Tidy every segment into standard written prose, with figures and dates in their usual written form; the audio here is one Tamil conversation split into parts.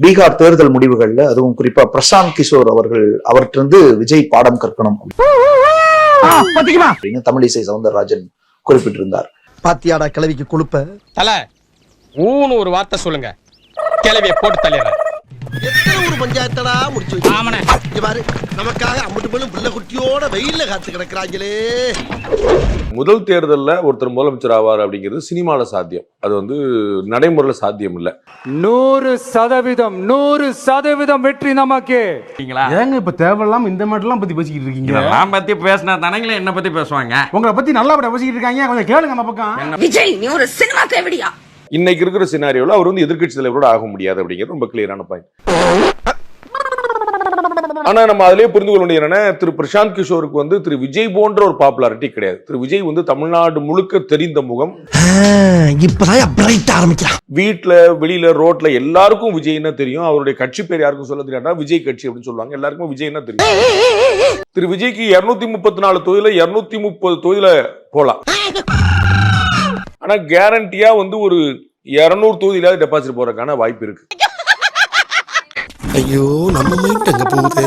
பீகார் தேர்தல் முடிவுகள்ல அதுவும் குறிப்பா பிரசாந்த் கிஷோர் அவர்கிட்ட விஜய் பாடம் கற்கணும் அப்படின்னு தமிழிசை சவுந்தரராஜன் குறிப்பிட்டிருந்தார். பாத்தியாடா கிளவிக்கு கொழுப்ப தல ஊன்னு ஒரு வார்த்தை சொல்லுங்க, கிளவியை போட்டு தள்ளிடுறேன். எத்தனை ஒரு பஞ்சாயத்தடா முடிச்சு வச்சு பாரு, நமக்காக அம்பட்டு போலும் புள்ள குட்டியோட வெயில்ல காத்து கிடக்குறாங்களே. முதல் தேர்தல்ல ஒருத்தர் முதலமைச்சர் ஆவார் அப்படிங்கிறது சினிமால சாத்தியம், அது நடைமுறையில சாத்தியம் இல்ல. 100% வெற்றி நமக்கு. ஏங்க இப்ப தேவையில்லாம இந்த மாதிரிலாம் பத்தி பேசிக்கிட்டு இருக்கீங்க? இதெல்லாம் பத்தி பேசினா தானங்களே என்ன பத்தி பேசுவாங்க. உங்களை பத்தி நல்லா பேசிக்கிட்டு இருக்காங்க, கொஞ்சம் கேளுங்க அந்த பக்கம். விஜய் நீ ஒரு சினிமா தேவடியா? இன்னைக்கு இருக்கிற சினாரியோல அவர் எதிர்க்கட்சி தலைவரோட ஆக முடியாது அப்படிங்கிறது ரொம்ப கிளியரான பாயிண்ட். ஆனா நம்ம அதிலே புரிந்து கொள்ள வேண்டியது என்னன்னா, திரு பிரசாந்த் கிஷோருக்கு திரு விஜய் போன்ற ஒரு பாப்புலாரிட்டி கிடையாது. திரு விஜய் தமிழ்நாடு முழுக்க தெரிந்த முகம். வீட்டுல வெளியில ரோட்ல எல்லாருக்கும் விஜய்னா தெரியும். அவருடைய கட்சி பேர் யாருக்கும் சொல்ல தெரியாதா, விஜய் கட்சி அப்படின்னு சொல்லுவாங்க. எல்லாருக்கும் விஜய்னா தெரியும். திரு விஜய்க்கு 234 தொகுதியில 230 தொகுதியில போலாம். ஆனா கேரண்டியா ஒரு 200 தொகுதியில டெபாசிட் போறதுக்கான வாய்ப்பு இருக்கு. ஐயோ நம்ம மைண்ட் எங்க போகுது?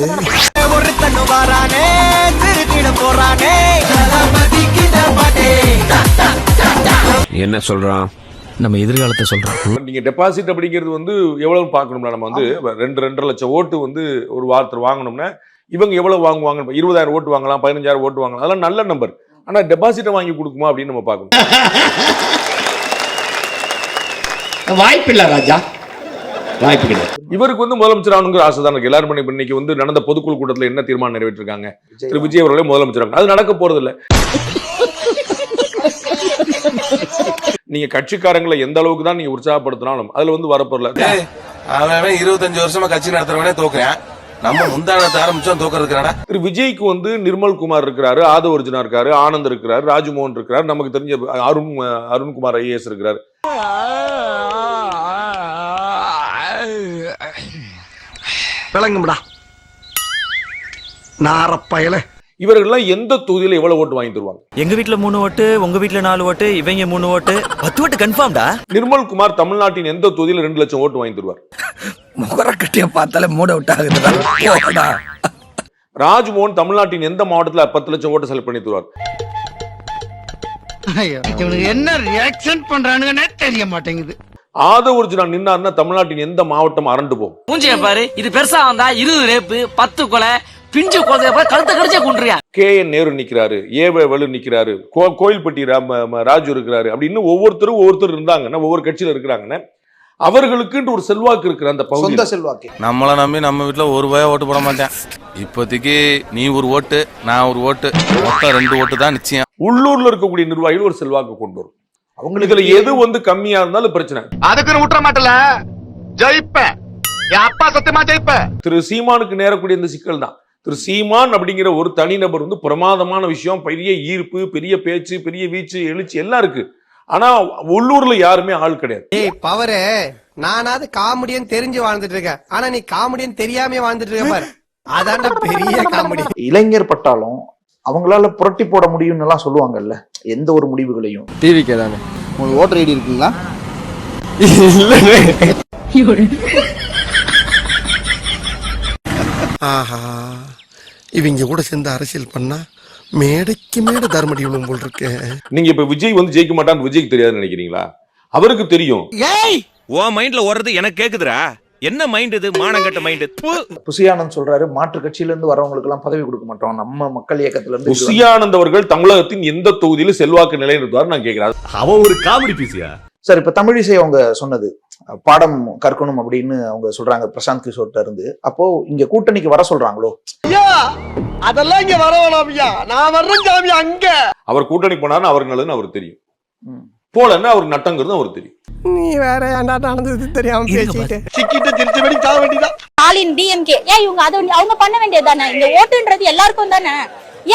என்ன சொல்றான்? நம்ம எதிர்காலத்தை சொல்றோம். நீங்க டெபாசிட் அப்படிங்கிறது எவ்வளவு பார்க்கணும்னா, நம்ம 2.5 லட்சம் ஓட்டு ஒரு வாரத்தில் வாங்கணும்னா இவங்க எவ்வளவு வாங்குவாங்க? 20,000 ஓட்டு வாங்கலாம், 15,000 ஓட்டு வாங்கலாம். அதெல்லாம் நல்ல நம்பர். ஆனா டெபாசிட்டை வாங்கி கொடுக்குமா அப்படின்னு நம்ம பார்க்கணும். வாய்ப்பு இல்ல ராஜா, வாய்ப்பு கிடையாது. இவருக்கு முதலமைச்சர் ஆகணுங்கிற ஆசை தான் இருக்கு. எல்லாரும் இன்னைக்கு நடந்த பொதுக்குழு கூட்டத்தில் என்ன தீர்மானம் நிறைவேற்றிருக்காங்க? திரு விஜய் அவர்களே முதலமைச்சர். அது நடக்க போறது இல்ல. நீங்க கட்சிக்காரங்களை எந்த அளவுக்கு தான் நீங்க உற்சாகப்படுத்தினாலும் அதுல வரப்போறல. அவன் 25 வருஷமா கட்சி நடத்துறவனே தோக்குறேன், நம்ம முந்தானத்தை ஆரம்பிச்சோம் தோக்குறதுக்குறாடா. திரு விஜய்க்கு நிர்மல் குமார் இருக்கிறாரு, ஆதவர்ஜுனா இருக்காரு, ஆனந்த் இருக்கிறாரு, ராஜ்மோகன் இருக்கிறாரு, நமக்கு தெரிஞ்ச அருண்குமார் IAS இருக்கிறாரு. விளங்கும்டா நாரப்பயல. இவர்கள்லாம் எந்த தொகுதியில எவ்வளவு ஓட்டு வாங்கி தருவாங்க? எங்க வீட்ல 3 ஓட்டு, உங்க வீட்ல 4 ஓட்டு, இவங்க 3 ஓட்டு, 10 ஓட்டு கன்ஃபார்ம்டா. நிர்மல் குமார் தமிழ்நாட்டின் எந்த தொகுதியில 2 லட்சம் ஓட்டு வாங்கி தருவார்? முகரக்கட்டிய பார்த்தாலே மூட அவுட் ஆகுதுடா. ராஜ்மோகன் தமிழ்நாட்டின் எந்த மாவட்டத்துல 10 லட்சம் ஓட்டு செலக்ட் பண்ணி தருவார்? என்ன ரியாக்ஷன் பண்றானுங்கன்னே தெரிய மாட்டேங்குது. ஆதவர்ஜுனா நின்னார்னா தமிழ்நாட்டின் எந்த மாவட்டம் அரண்டு போகும்? மூஞ்சிய பாரு, இது பெருசா வந்தா 20 ரேப்பு, 10 கொலை, பிஞ்சு குழந்தைய போய் கழுத்த கடிச்சே கொன்றியா. KN நேரு நிக்கிறாரு, ஏவலு நிக்கிறாரு, கோயில்பட்டி ராஜு இருக்கிறாரு. அப்படின்னு ஒவ்வொருத்தர் இருந்தாங்கன்னா, ஒவ்வொரு கட்சியில இருக்கிறாங்கன்னா அவர்களுக்கு ஒரு செல்வாக்கு இருக்கிற அந்த சொந்த செல்வாக்கு. நம்மள நம்பி நம்ம வீட்டுல ஒரு ரூபாய் ஓட்டு போட மாட்டேன். இப்போதைக்கு நீ ஒரு ஓட்டு, நான் ஒரு ஓட்டு, மொத்தம் 2 ஓட்டு தான் நிச்சயம். உள்ளூர்ல இருக்கக்கூடிய நிர்வாகிகள் ஒரு செல்வாக்கு கொண்டு வரும். அவங்களுக்கு எது கம்மியா இருந்தாலும் பிரச்சனை. அதுக்கு விட்டுற மாட்டல, ஜெயிப்ப அப்பா சத்தியமா ஜெயிப்ப. திரு சீமானுக்கு நேரக்கூடிய இந்த சிக்கல் தான். திரு சீமான் அப்படிங்கிற ஒரு தனிநபர் பிரமாதமான விஷயம், பெரிய ஈர்ப்பு, பெரிய பேச்சு, பெரிய வீச்சு, எழுச்சி எல்லாம் இருக்கு. ஆனா உள்ளூர்ல யாருமே ஆள் கிடையாது. ஏய் பவரே, நானாவது காமெடியன் தெரிஞ்சு வாழ்ந்துட்டு இருக்கேன், ஆனா நீ காமெடியன் தெரியாம வாழ்ந்துட்டு இருக்க பாரு, அதான்டா பெரிய காமெடி. இளைஞர் பட்டாலும் அவங்களால புரட்டி போட முடியும்னு எல்லாம் சொல்லுவாங்கல்ல, எந்த ஒரு முடிவுகளையும். டிவிக்கே தானே உங்களுக்கு ஓட்டர் ஐடி இருக்குங்களா? ஆஹா, இவங்க கூட சேர்ந்து அரசியல் பண்ணா மேடைக்கு மேட தர்மடி விழும் போல் இருக்கு. நீங்க இப்ப விஜய் ஜெயிக்க மாட்டான்னு விஜய்க்கு தெரியாதுன்னு நினைக்கிறீங்களா? அவருக்கு தெரியும். ஓ மைண்ட்ல ஓடுறது எனக்கு கேக்குதுடா. என்ன மைண்ட் இது? மானங்கட்ட மைண்ட். புசியானந்த் சொல்றாரு, மாற்று கட்சியில இருந்து வரவங்களுக்கு எல்லாம் பதவி கொடுக்க மாட்டோம், நம்ம மக்கள் இயக்கத்துல இருந்து. புசியானந்த் அவர்கள் தமிழகத்தின் எந்த தொகுதியில செல்வாக்கு நிலைநிறுத்துவார் நான் கேட்கிறேன். அவன் ஒரு காமெடி பீஸியா சார்? இப்ப தமிழிசை அவங்க சொன்னது பாடம் கற்கணும் அப்படின்னு அவங்க சொல்றாங்க பிரசாந்த் கிஷோர்ட்ட இருந்து. அப்போ இங்க கூட்டணிக்கு வர சொல்றாங்களோ? அதெல்லாம் இங்க வர வேணாமியா, நான் வர்றேன் சாமி. அங்க அவர் கூட்டணி போனாருன்னு அவருக்கு நல்லதுன்னு அவருக்கு தெரியும், போலன்னா அவருக்கு நட்டங்கிறது அவருக்கு தெரியும். நீ வேற ஏன்டா நடந்தது தெரியாம பேசிட்டு சிக்கிட்டு திருச்சி வெடி சாக வேண்டியதா. ஸ்டாலின் DMK ஏன் இவங்க அவங்க பண்ண வேண்டியதானே? இந்த ஓட்டுன்றது எல்லாருக்கும் தானே.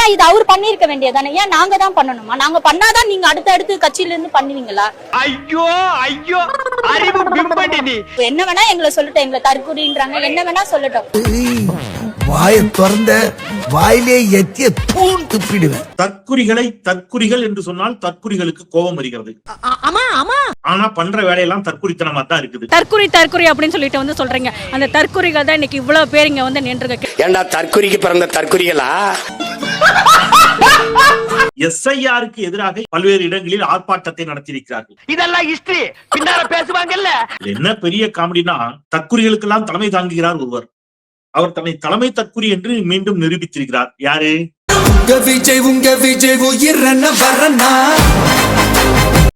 ஏன் இது அவர் பண்ணிருக்க வேண்டியதானே? ஏன் நாங்க தான் பண்ணணுமா? நாங்க பண்ணாதான் நீங்க அடுத்து கட்சியில இருந்து பண்ணுவீங்களா? ஐயோ ஐயோ, அறிவு பிம்படி. நீ என்ன வேணா எங்களை சொல்லட்டும், எங்களை தற்கொலைன்றாங்க, என்ன வேணா சொல்லட்டும். வாயை திறந்த வாயிலே எத்திய தூண் துப்பிடுவேன். தற்குறிகளை தற்குறிகள் என்று சொன்னால் தற்குறிகளுக்கு கோபம் வருகிறது. ஆனா பண்ற வேலையெல்லாம் தற்குறித்தனமா தான் இருக்குது. தற்குறி அப்படின்னு சொல்லிட்டு வந்து சொல்றீங்க. அந்த தற்குறிகள் தான் இன்னைக்கு இவ்வளவு பேர் இங்க வந்து நின்றுங்க. ஏண்டா தற்குறிக்கு பிறந்த தற்குறிகளா? SIR-க்கு எதிராக பல்வேறு இடங்களில் ஆர்ப்பாட்டத்தை நடத்தியிருக்கிறார்கள். இதெல்லாம் ஹிஸ்டரி பின்னால பேசுவாங்கல்ல. என்ன பெரிய காமெடினா, தற்குறிகளுக்கெல்லாம் தலைமை தாங்குகிறார் ஒருவர். அவர் தன்னை தலைமை தற்குறி என்று மீண்டும் நிரூபித்திருக்கிறார். யாரு?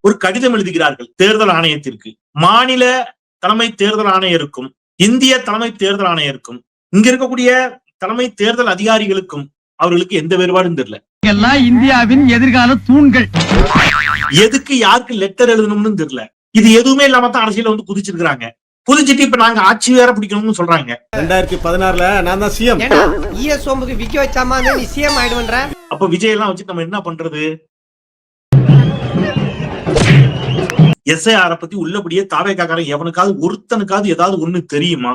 ஒரு கடிதம் எழுதுகிறார்கள் தேர்தல் ஆணையத்திற்கு. மாநில தலைமை தேர்தல் ஆணையருக்கும் இந்திய தலைமை தேர்தல் ஆணையருக்கும் இங்க இருக்கக்கூடிய தலைமை தேர்தல் அதிகாரிகளுக்கும் அவர்களுக்கு எந்த வேறுபாடும் தெரியல. இந்தியாவின் எதிர்கால தூண்கள். எதுக்கு யாருக்கு லெட்டர் எழுதணும்னு தெரியல. இது எதுவுமே இல்லாம தான் அரசியல வந்து குதிச்சிருக்காங்க. புதுச்சிட்டு இப்ப நாங்க ஆட்சி வேற பிடிக்கணும்னு சொல்றாங்க. 2016ல நான் தான் சிஎம். சோம்புக்கு விக்க வச்சாமா நீ சிஎம் ஆயிடுவன்ற. அப்ப விஜய் எல்லாம் வச்சு நம்ம என்ன பண்றது? SIR பத்தி உள்ளபடியே தாவேக்காரன் எவனுக்காவது ஒருத்தனுக்காவது ஏதாவது ஒண்ணு தெரியுமா?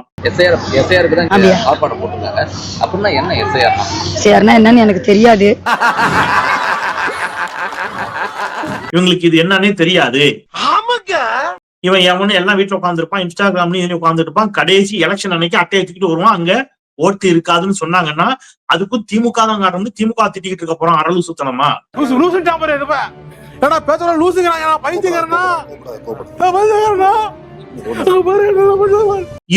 SIRனா என்னன்னு எனக்கு தெரியாது. இவங்களுக்கு இது என்னன்னே தெரியாது. இவன் எவனு எல்லாம் வீட்டுல உட்காந்துருப்பான், இன்ஸ்டாகிராம்லயும் உட்காந்துட்டு இருப்பான். கடைசி எலெக்ஷன் அன்னைக்கு அட்டையை தூக்கிட்டு வருவான். அங்க ஓட்டு இருக்காதுன்னு சொன்னாங்கன்னா அதுக்கும் திமுக தான் காரணம். திமுக திட்டிக்கிட்டு இருக்க போறோம். அரளு சுத்தனமா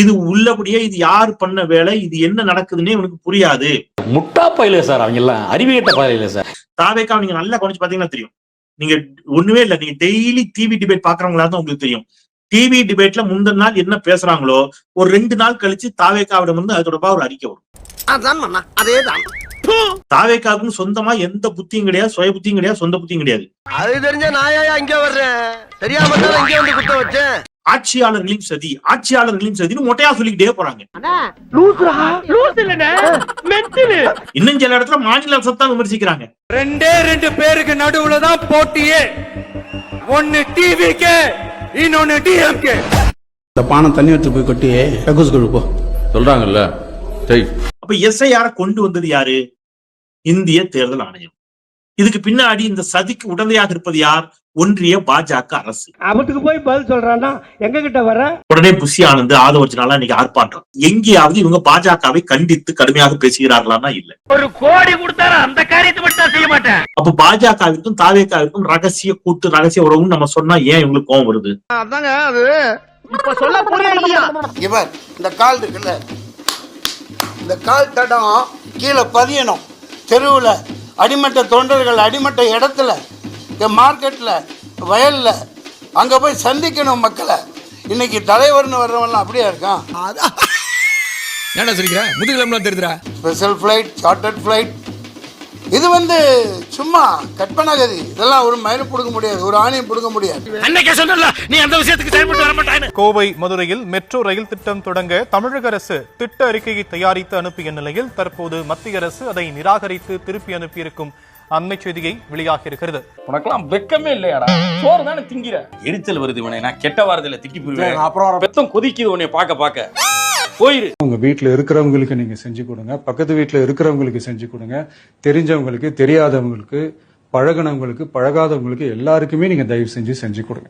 இது உள்ளபடியே இது யார் பண்ண வேலை, இது என்ன நடக்குதுன்னே இவனுக்கு புரியாது. முட்டா பையில சார், அவங்க எல்லாம் அறிவியட்ட பையில சார். தாவேக்கா நீங்க நல்லா கவனிச்சு பாத்தீங்கன்னா தெரியும். நீங்க ஒண்ணுமே இல்ல, நீங்க டெய்லி டிவி டிபேட் பாக்குறவங்களா தான் உங்களுக்கு தெரியும். டிவி டிபேட்ல முந்தின நாள் என்ன பேசுறாங்களோ ஒரு 2 நாள் கழிச்சு தாவேக்காவிடம் வந்து அது தொடர்பா ஒரு அறிக்கை வரும். அதேதான். தாவேக்காவுக்கு சொந்தமா எந்த புத்தியும் கிடையாது, சுய புத்தியும் கிடையாது, சொந்த புத்தியும் கிடையாது. அது தெரிஞ்ச நாயா இங்க வர்றேன். தெரியாம தான் இங்க வந்து குத்த வச்சேன். ஆட்சியாளர்களின் சதி, ஆட்சியாளர்களின் சதின்னு மொட்டையா சொல்லிக்கிட்டே போறாங்க. இன்னும் சில இடத்துல மாநில அரசு தான் விமர்சிக்கிறாங்க. 2 பேருக்கு நடுவுல தான் போட்டியே. ஒன்னு டிவிக்கு, இன்னொன்னு டிஎம்கே. இந்த பானம் தண்ணி எடுத்து போய் கொட்டி கக்கூஸ் போ சொல்றாங்கல்ல. அப்ப SIR கொண்டு வந்தது யாரு? இந்திய தேர்தல் ஆணையம். இதுக்கு பின்னாடி இந்த சதிக்கு உடந்தையாக இருப்பது யார்? ஒன்றிய பாஜக அரசு. அவனுக்கு போய் பதில் சொல்றான்னா எங்க கிட்ட வர? உடனே புஷி ஆனந்த் ஆதவர்ஜனால இன்னைக்கு ஆர்ப்பாட்டம். எங்கேயாவது இவங்க பாஜகவை கண்டித்து கடுமையாக பேசுகிறார்களா? இல்ல. 1 கோடி கொடுத்தாரு அந்த காரியத்தை மட்டும் செய்ய மாட்டேன். அப்ப பாஜகவிற்கும் தாவேக்காவிற்கும் ரகசிய கூட்டு ரகசிய உறவுன்னு நம்ம சொன்னா ஏன் இவங்களுக்கு கோவம் வருது? அதாங்க அது இப்ப சொல்ல புரியலையா? இவர் இந்த கால் இருக்குல்ல, இந்த கால் தடம் கீழே பதியணும். தெருவுல அடிமட்ட தொண்டர்கள் அடிமட்ட இடத்துல, மார்க்கெட்ல, வயல்ல, அங்க போய் சந்திக்கணும் மக்களை. இன்னைக்கு தலைவர்னு வர்றவன்லாம் அப்படியே இருக்கான். என்ன சொல்லிக்கிற? முதுகிழம்புலாம் தெரியுதுடா. ஸ்பெஷல் ஃபிளைட், சார்ட்டர்ட் ஃபிளைட், இது வந்து சும்மா கற்பனாகதி. இதெல்லாம் ஒரு மயிலும் பிடுங்க முடியாது, ஒரு ஆணையம் பிடுங்க முடியாது. நீ அந்த விஷயத்துக்கு செயல்பட்டு வர மாட்டாய். கோவை மதுரையில் மெட்ரோ ரயில் திட்டம் தொடங்க தமிழக அரசு திட்ட அறிக்கையை தயாரித்து அனுப்பிய நிலையில் தற்போது மத்திய அரசு அதை நிராகரித்து திருப்பி அனுப்பியிருக்கும் அண்மை செய்தியை வெளியாகி இருக்கிறது. உனக்கெல்லாம் வெக்கமே இல்லையாடா? சோறு தானே திங்கிற. எரிச்சல் வருது உனே. நான் கெட்ட வார்த்தையில திட்டி போயிடுவேன். அப்புறம் பெத்தம் கொதிக்குது உன்னை பார்க்க போயிரு. உங்க வீட்டுல இருக்கிறவங்களுக்கு நீங்க செஞ்சு கொடுங்க, பக்கத்து வீட்டுல இருக்கிறவங்களுக்கு செஞ்சு கொடுங்க, தெரிஞ்சவங்களுக்கு, தெரியாதவங்களுக்கு, பழகினவங்களுக்கு, பழகாதவங்களுக்கு எல்லாருக்குமே நீங்க தயவு செஞ்சு கொடுங்க.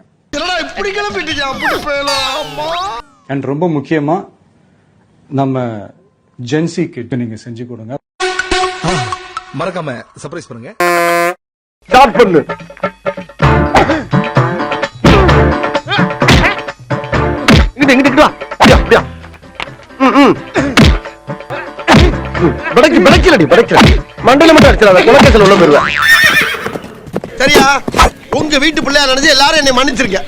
அண்ட் ரொம்ப முக்கியமா நம்ம ஜென்சி கிட்ட நீங்க செஞ்சு கொடுங்க. மறக்காம சர்ப்ரைஸ் பண்ணுங்க. ஸ்டார்ட் பண்ணு. இங்கிட்டு வா. அப்படியா மண்டையில மட்டும் அடிச்சிடாத, குலக்கேசல் உள்ள போயிருவேன். சரியா? உங்க வீட்டு பிள்ளையா நினைச்சு எல்லாரும் என்னை மன்னிச்சிருக்க.